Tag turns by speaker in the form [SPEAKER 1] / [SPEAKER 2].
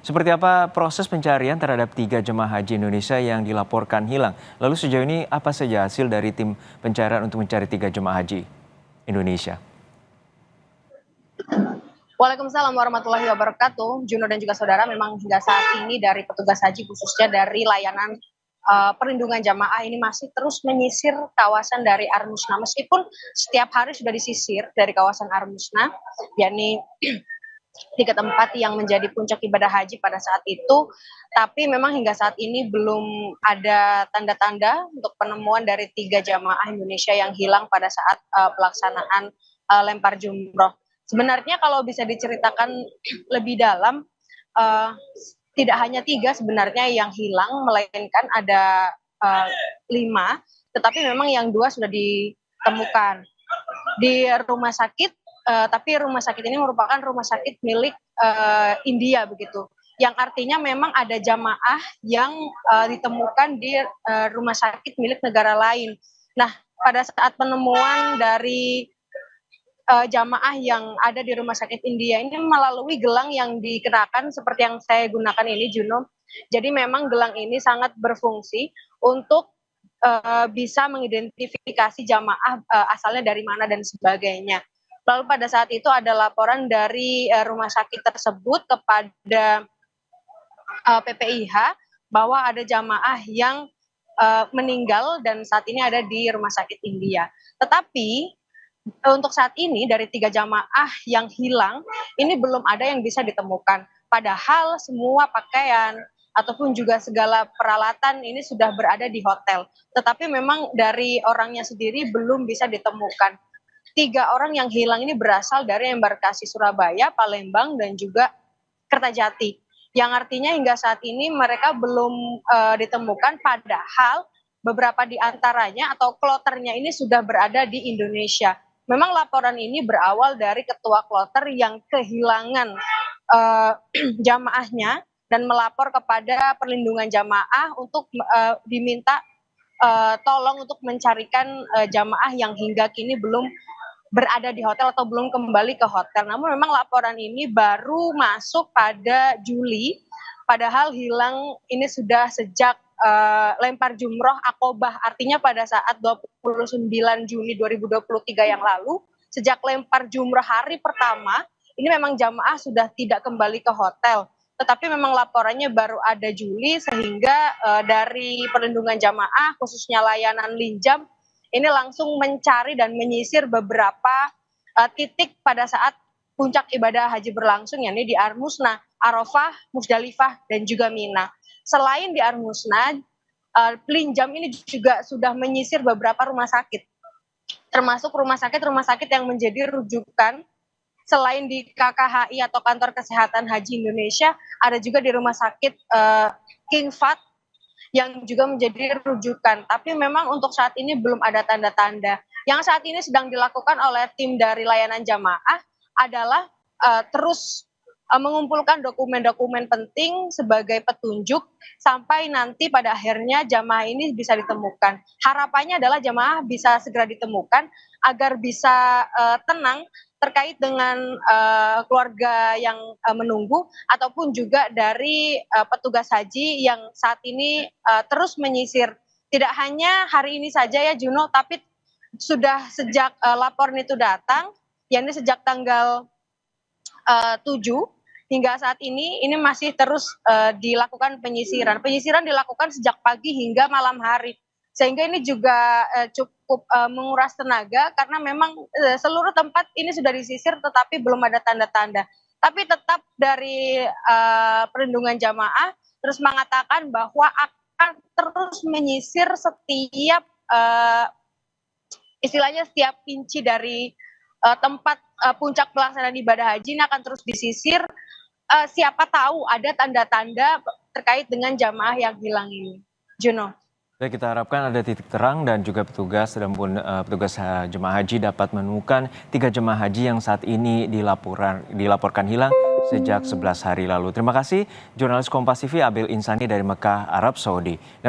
[SPEAKER 1] Seperti apa proses pencarian terhadap 3 jemaah haji Indonesia yang dilaporkan hilang? Lalu sejauh ini apa saja hasil dari tim pencarian untuk mencari 3 jemaah haji Indonesia?
[SPEAKER 2] Waalaikumsalam warahmatullahi wabarakatuh. Juno dan juga saudara, memang hingga saat ini dari petugas haji khususnya dari layanan perlindungan jamaah ini masih terus menyisir kawasan dari Armusna. Meskipun setiap hari sudah disisir dari kawasan Armusna, yakni tiga tempat yang menjadi puncak ibadah haji pada saat itu, tapi memang hingga saat ini belum ada tanda-tanda untuk penemuan dari 3 jamaah Indonesia yang hilang pada saat pelaksanaan lempar jumroh. Sebenarnya kalau bisa diceritakan lebih dalam, tidak hanya 3 sebenarnya yang hilang, melainkan ada 5, tetapi memang yang 2 sudah ditemukan di rumah sakit. Tapi rumah sakit ini merupakan rumah sakit milik India begitu, yang artinya memang ada jamaah yang ditemukan di rumah sakit milik negara lain. Nah, pada saat penemuan dari jamaah yang ada di rumah sakit India ini melalui gelang yang dikenakan seperti yang saya gunakan ini, Juno. Jadi memang gelang ini sangat berfungsi untuk bisa mengidentifikasi jamaah asalnya dari mana dan sebagainya. Lalu pada saat itu ada laporan dari rumah sakit tersebut kepada PPIH bahwa ada jamaah yang meninggal dan saat ini ada di rumah sakit India. Tetapi untuk saat ini dari 3 jamaah yang hilang ini belum ada yang bisa ditemukan. Padahal semua pakaian ataupun juga segala peralatan ini sudah berada di hotel. Tetapi memang dari orangnya sendiri belum bisa ditemukan. 3 orang yang hilang ini berasal dari embarkasi Surabaya, Palembang, dan juga Kertajati. Yang artinya hingga saat ini mereka belum ditemukan, padahal beberapa di antaranya atau kloternya ini sudah berada di Indonesia. Memang laporan ini berawal dari ketua kloter yang kehilangan jamaahnya dan melapor kepada perlindungan jamaah untuk diminta tolong untuk mencarikan jamaah yang hingga kini belum berada di hotel atau belum kembali ke hotel. Namun memang laporan ini baru masuk pada Juli, padahal hilang ini sudah sejak lempar jumroh Aqobah, artinya pada saat 29 Juni 2023 yang lalu, sejak lempar jumroh hari pertama, ini memang jamaah sudah tidak kembali ke hotel. Tetapi memang laporannya baru ada Juli, sehingga dari perlindungan jamaah, khususnya layanan Linjam, ini langsung mencari dan menyisir beberapa titik pada saat puncak ibadah haji berlangsung, yakni di Armusna, Arafah, Musdalifah, dan juga Mina. Selain di Armusna, Linjam ini juga sudah menyisir beberapa rumah sakit, termasuk rumah sakit yang menjadi rujukan. Selain di KKHI atau Kantor Kesehatan Haji Indonesia, ada juga di rumah sakit King Fahd yang juga menjadi rujukan. Tapi memang untuk saat ini belum ada tanda-tanda. Yang saat ini sedang dilakukan oleh tim dari layanan jamaah adalah terus mengumpulkan dokumen-dokumen penting sebagai petunjuk sampai nanti pada akhirnya jamaah ini bisa ditemukan. Harapannya adalah jamaah bisa segera ditemukan agar bisa tenang terkait dengan keluarga yang menunggu, ataupun juga dari petugas haji yang saat ini terus menyisir. Tidak hanya hari ini saja ya Juno, tapi sudah sejak laporan itu datang, yakni sejak tanggal 7 hingga saat ini masih terus dilakukan penyisiran. Penyisiran dilakukan sejak pagi hingga malam hari. Sehingga ini juga cukup menguras tenaga karena memang seluruh tempat ini sudah disisir tetapi belum ada tanda-tanda. Tapi tetap dari perlindungan jamaah terus mengatakan bahwa akan terus menyisir setiap istilahnya setiap inci dari tempat puncak pelaksanaan ibadah haji ini akan terus disisir. Siapa tahu ada tanda-tanda terkait dengan jamaah yang hilang ini. Juno.
[SPEAKER 1] Baik, kita harapkan ada titik terang dan juga petugas jemaah haji dapat menemukan 3 jemaah haji yang saat ini dilaporkan hilang sejak 11 hari lalu. Terima kasih jurnalis Kompas TV Abel Insani dari Mekah, Arab Saudi.